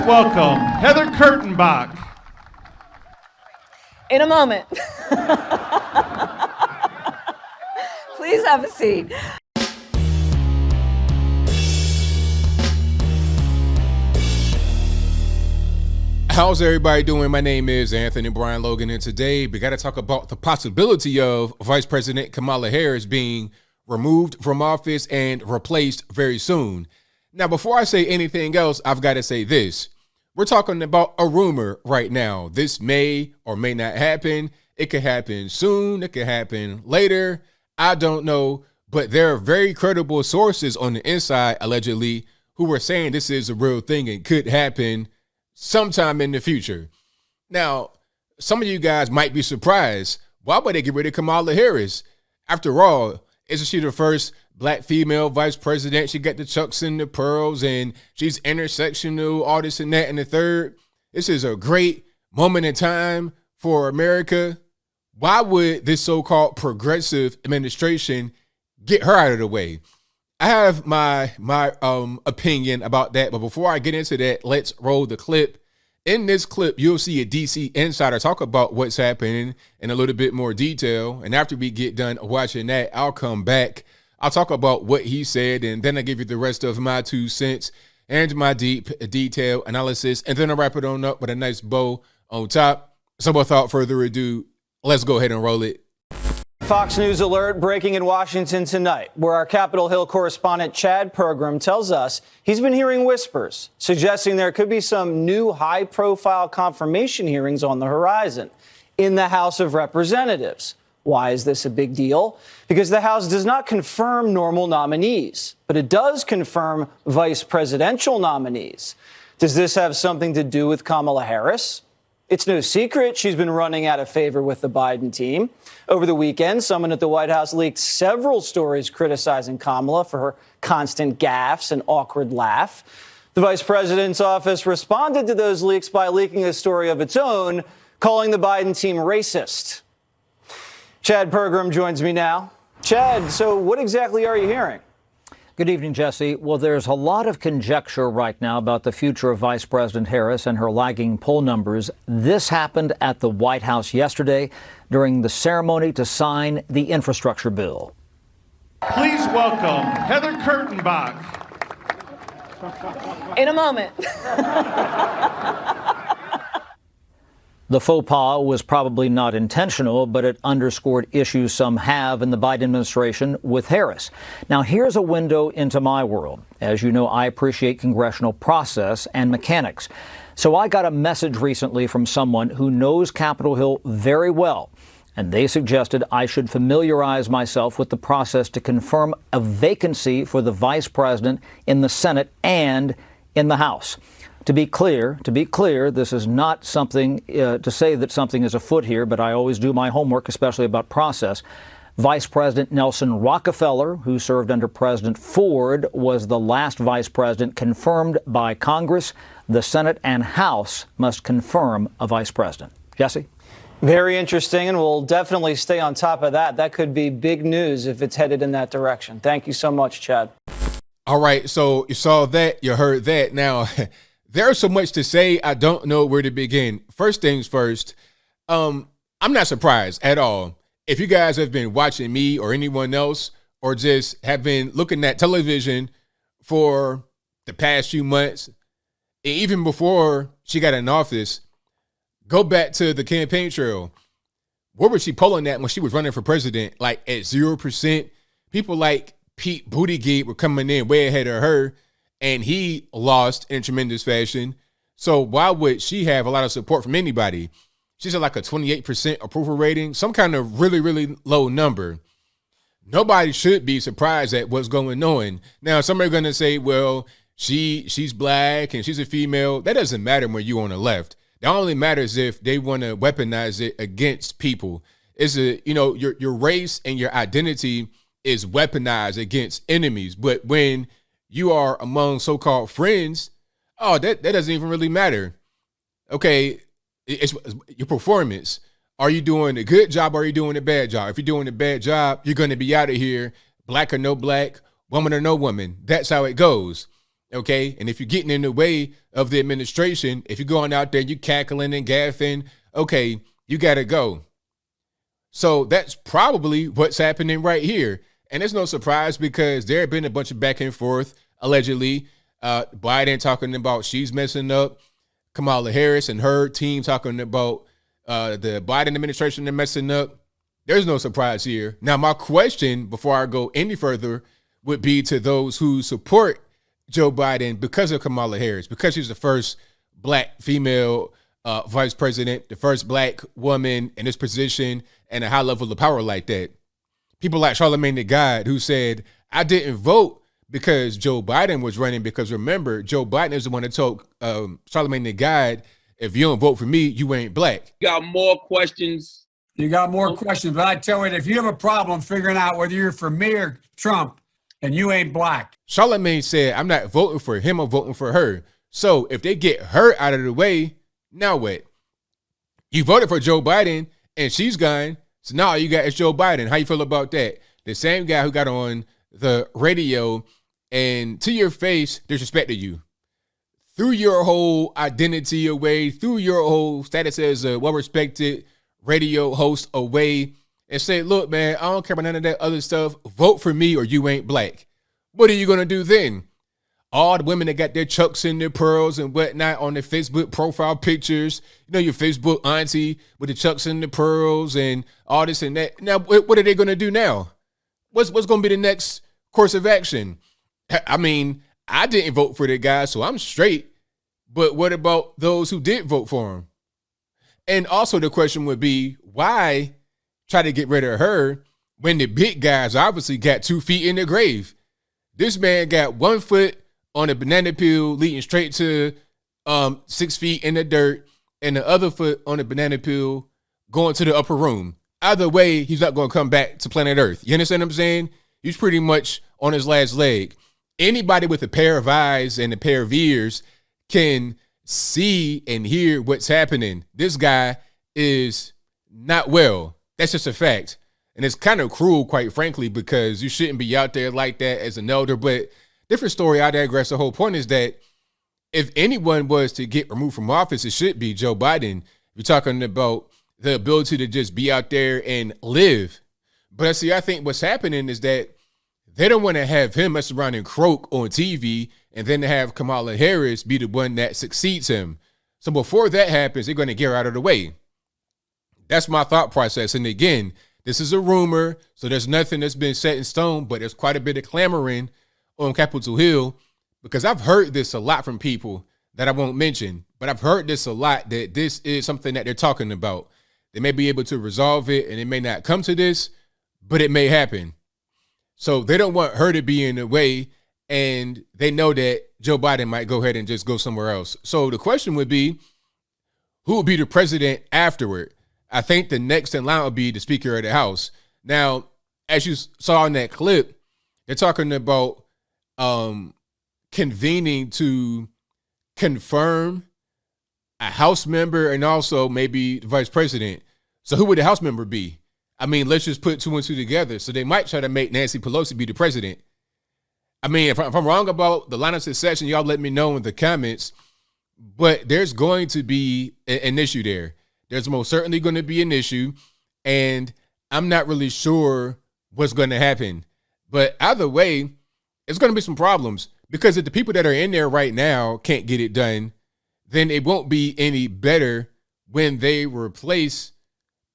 welcome Heather Kurtenbach. In a moment. Please have a seat. How's everybody doing? My name is Anthony Brian Logan, and today we got to talk about the possibility of Vice President Kamala Harris being removed from office and replaced very soon. Now, before I say anything else, I've got to say this. We're talking about a rumor right now. This may or may not happen. It could happen soon. It could happen later. I don't know. But there are very credible sources on the inside, allegedly, who were saying this is a real thing and could happen sometime in the future. Now, some of you guys might be surprised. Why would they get rid of Kamala Harris? After all, isn't she the first black female vice president? She got the chucks and the pearls, and she's intersectional, all this and that and the third. This is a great moment in time for America. Why would this so-called progressive administration get her out of the way? I have my opinion about that, but before I get into that, let's roll the clip. In this clip, you'll see a DC insider talk about what's happening in a little bit more detail. And after we get done watching that, I'll come back. I'll talk about what he said, and then I'll give you the rest of my 2 cents and my deep detail analysis. And then I'll wrap it on up with a nice bow on top. So without further ado, let's go ahead and roll it. Fox News alert breaking in Washington tonight, where our Capitol Hill correspondent Chad Pergram tells us he's been hearing whispers suggesting there could be some new high-profile confirmation hearings on the horizon in the House of Representatives. Why is this a big deal? Because the House does not confirm normal nominees, but it does confirm vice presidential nominees. Does this have something to do with Kamala Harris? It's no secret she's been running out of favor with the Biden team. Over the weekend, someone at the White House leaked several stories criticizing Kamala for her constant gaffes and awkward laugh. The vice president's office responded to those leaks by leaking a story of its own, calling the Biden team racist. Chad Pergram joins me now. Chad, so what exactly are you hearing? Good evening, Jesse. Well, there's a lot of conjecture right now about the future of Vice President Harris and her lagging poll numbers. This happened at the White House yesterday during the ceremony to sign the infrastructure bill. Please welcome Heather Kurtenbach. In a moment. The faux pas was probably not intentional, but it underscored issues some have in the Biden administration with Harris. Now, here's a window into my world. As you know, I appreciate congressional process and mechanics. So I got a message recently from someone who knows Capitol Hill very well, and they suggested I should familiarize myself with the process to confirm a vacancy for the vice president in the Senate and in the House. To be clear, this is not something to say that something is afoot here, but I always do my homework, especially about process. Vice President Nelson Rockefeller, who served under President Ford, was the last vice president confirmed by Congress. The Senate and House must confirm a vice president. Jesse? Very interesting, and we'll definitely stay on top of that. That could be big news if it's headed in that direction. Thank you so much, Chad. All right, so you saw that, you heard that. Now, there's so much to say, I don't know where to begin. First things first, I'm not surprised at all. If you guys have been watching me or anyone else, or just have been looking at television for the past few months, even before she got in office, go back to the campaign trail. Where was she polling at when she was running for president? Like at 0%. People like Pete Buttigieg were coming in way ahead of her, and he lost in tremendous fashion. So why would she have a lot of support from anybody? She's at like a 28% approval rating, some kind of really, really low number. Nobody should be surprised at what's going on. Now, some are going to say, well, she's black and she's a female. That doesn't matter when you're on the left. That only matters if they want to weaponize it against people. Your race and your identity is weaponized against enemies. But when you are among so-called friends, that doesn't even really matter. Okay, it's your performance. Are you doing a good job or are you doing a bad job? If you're doing a bad job, you're going to be out of here, black or no black, woman or no woman. That's how it goes. Okay. And if you're getting in the way of the administration, if you're going out there, you're cackling and gaffing, okay, you got to go. So that's probably what's happening right here. And it's no surprise because there have been a bunch of back and forth, allegedly. Biden talking about she's messing up. Kamala Harris and her team talking about the Biden administration are messing up. There's no surprise here. Now, my question before I go any further would be to those who support Joe Biden because of Kamala Harris, because she's the first black female vice president, the first black woman in this position and a high level of power like that. People like Charlamagne the God who said, I didn't vote because Joe Biden was running, because remember, Joe Biden is the one that told Charlamagne the God, if you don't vote for me, you ain't black. You got more questions. You got more questions, but I tell you, if you have a problem figuring out whether you're for me or Trump, and you ain't black. Charlamagne said, I'm not voting for him, I'm voting for her. So if they get her out of the way, now what? You voted for Joe Biden and she's gone. So now all you got is Joe Biden. How you feel about that? The same guy who got on the radio and to your face disrespected you, threw your whole identity away, threw your whole status as a well-respected radio host away, and said, look, man, I don't care about none of that other stuff. Vote for me or you ain't black. What are you going to do then? All the women that got their chucks and their pearls and whatnot on their Facebook profile pictures, you know, your Facebook auntie with the chucks and the pearls and all this and that. Now, what are they going to do now? What's going to be the next course of action? I mean, I didn't vote for the guy, so I'm straight. But what about those who did vote for him? And also the question would be, why try to get rid of her when the big guys obviously got 2 feet in the grave? This man got 1 foot on a banana peel leading straight to 6 feet in the dirt, and the other foot on a banana peel going to the upper room. Either way, he's not going to come back to planet Earth. You understand what I'm saying? He's pretty much on his last leg. Anybody with a pair of eyes and a pair of ears can see and hear what's happening. This guy is not well. That's just a fact. And it's kind of cruel, quite frankly, because you shouldn't be out there like that as an elder. But different story, I digress. The whole point is that if anyone was to get removed from office, it should be Joe Biden. You're talking about the ability to just be out there and live. But see, I think what's happening is that they don't want to have him mess around and croak on TV and then have Kamala Harris be the one that succeeds him. So before that happens, they're going to get her out of the way. That's my thought process. And again, this is a rumor, so there's nothing that's been set in stone, but there's quite a bit of clamoring on Capitol Hill because I've heard this a lot from people that I won't mention, but I've heard this a lot that this is something that they're talking about. They may be able to resolve it and it may not come to this, but it may happen. So they don't want her to be in the way, and they know that Joe Biden might go ahead and just go somewhere else. So the question would be, who would be the president afterward? I think the next in line would be the Speaker of the House. Now, as you saw in that clip, they're talking about convening to confirm a House member and also maybe the vice president. So who would the House member be? I mean, let's just put 2 and 2 together. So they might try to make Nancy Pelosi be the president. I mean, if I'm wrong about the line of succession, y'all let me know in the comments. But there's going to be an issue there. There's most certainly going to be an issue. And I'm not really sure what's going to happen. But either way, it's going to be some problems. Because if the people that are in there right now can't get it done, then it won't be any better when they replace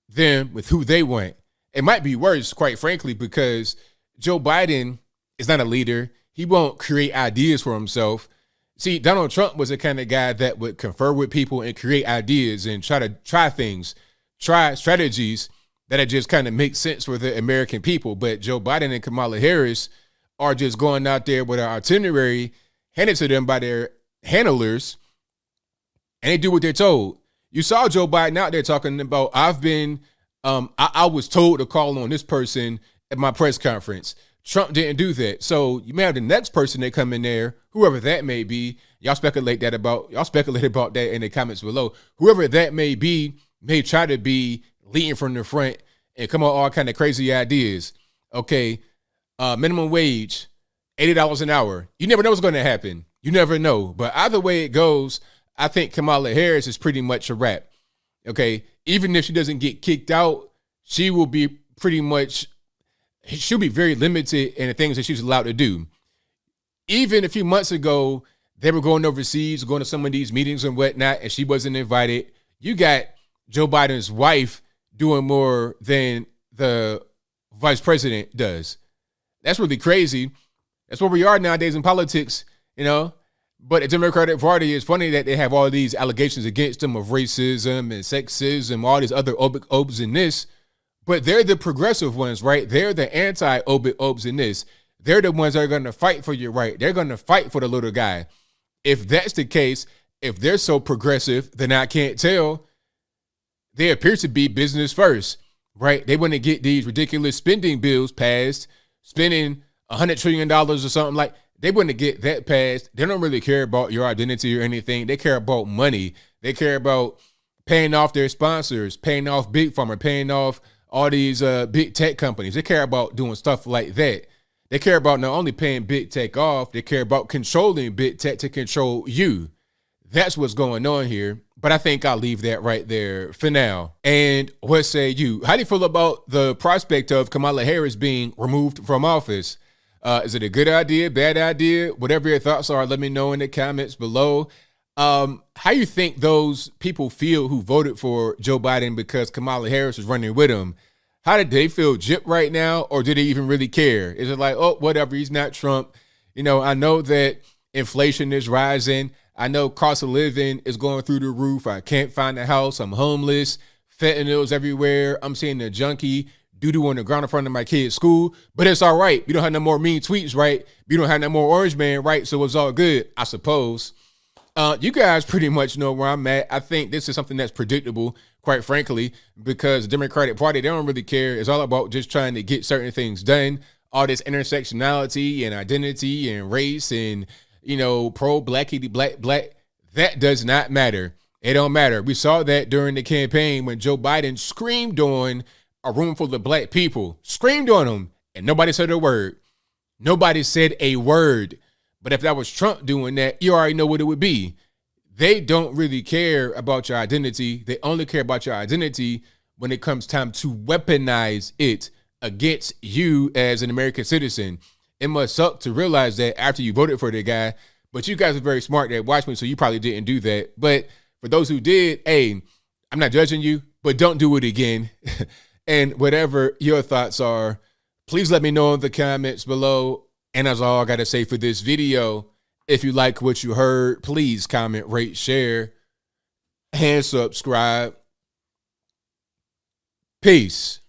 them with who they want. It might be worse, quite frankly, because Joe Biden is not a leader. He won't create ideas for himself. See, Donald Trump was the kind of guy that would confer with people and create ideas and try things, try strategies that just kind of make sense for the American people. But Joe Biden and Kamala Harris are just going out there with an itinerary handed to them by their handlers, and they do what they're told. You saw Joe Biden out there talking about, I was told to call on this person at my press conference. Trump didn't do that. So you may have the next person that come in there, whoever that may be. Y'all speculate about that in the comments below. Whoever that may be may try to be leading from the front and come up with all kind of crazy ideas. Okay, minimum wage, $80 an hour. You never know what's going to happen. You never know. But either way it goes, I think Kamala Harris is pretty much a wrap. Okay. Even if she doesn't get kicked out, she will be she'll be very limited in the things that she's allowed to do. Even a few months ago, they were going overseas, going to some of these meetings and whatnot, and she wasn't invited. You got Joe Biden's wife doing more than the vice president does. That's really crazy. That's where we are nowadays in politics, you know. But the Democratic Party, is funny that they have all these allegations against them of racism and sexism, all these other obes in this. But they're the progressive ones, right? They're the anti-obes in this. They're the ones that are going to fight for your right. They're going to fight for the little guy. If that's the case, if they're so progressive, then I can't tell. They appear to be business first, right? They want to get these ridiculous spending bills passed, spending $100 trillion or something like. They want to get that passed. They don't really care about your identity or anything. They care about money. They care about paying off their sponsors, paying off Big Pharma, paying off all these big tech companies. They care about doing stuff like that. They care about not only paying big tech off, they care about controlling big tech to control you. That's what's going on here. But I think I'll leave that right there for now. And what say you? How do you feel about the prospect of Kamala Harris being removed from office? Is it a good idea, bad idea? Whatever your thoughts are, let me know in the comments below. How you think those people feel who voted for Joe Biden because Kamala Harris was running with him? How did they feel, gypped right now, or do they even really care? Is it like, oh, whatever, he's not Trump? You know, I know that inflation is rising. I know cost of living is going through the roof. I can't find a house. I'm homeless. Fentanyl's everywhere. I'm seeing a junkie doo-doo on the ground in front of my kid's school. But it's all right. We don't have no more mean tweets, right? We don't have no more orange man, right? So it's all good, I suppose. You guys pretty much know where I'm at. I think this is something that's predictable, quite frankly, because the Democratic Party, they don't really care. It's all about just trying to get certain things done. All this intersectionality and identity and race and, you know, pro-blackity, black, that does not matter. It don't matter. We saw that during the campaign when Joe Biden screamed on a room full of black people, screamed on them, and nobody said a word. Nobody said a word. But if that was Trump doing that, you already know what it would be. They don't really care about your identity. They only care about your identity when it comes time to weaponize it against you as an American citizen. It must suck to realize that after you voted for the guy, but you guys are very smart that watched me, so you probably didn't do that. But for those who did, hey, I'm not judging you, but don't do it again. And whatever your thoughts are, please let me know in the comments below. And that's all I got to say for this video. If you like what you heard, please comment, rate, share, and subscribe. Peace.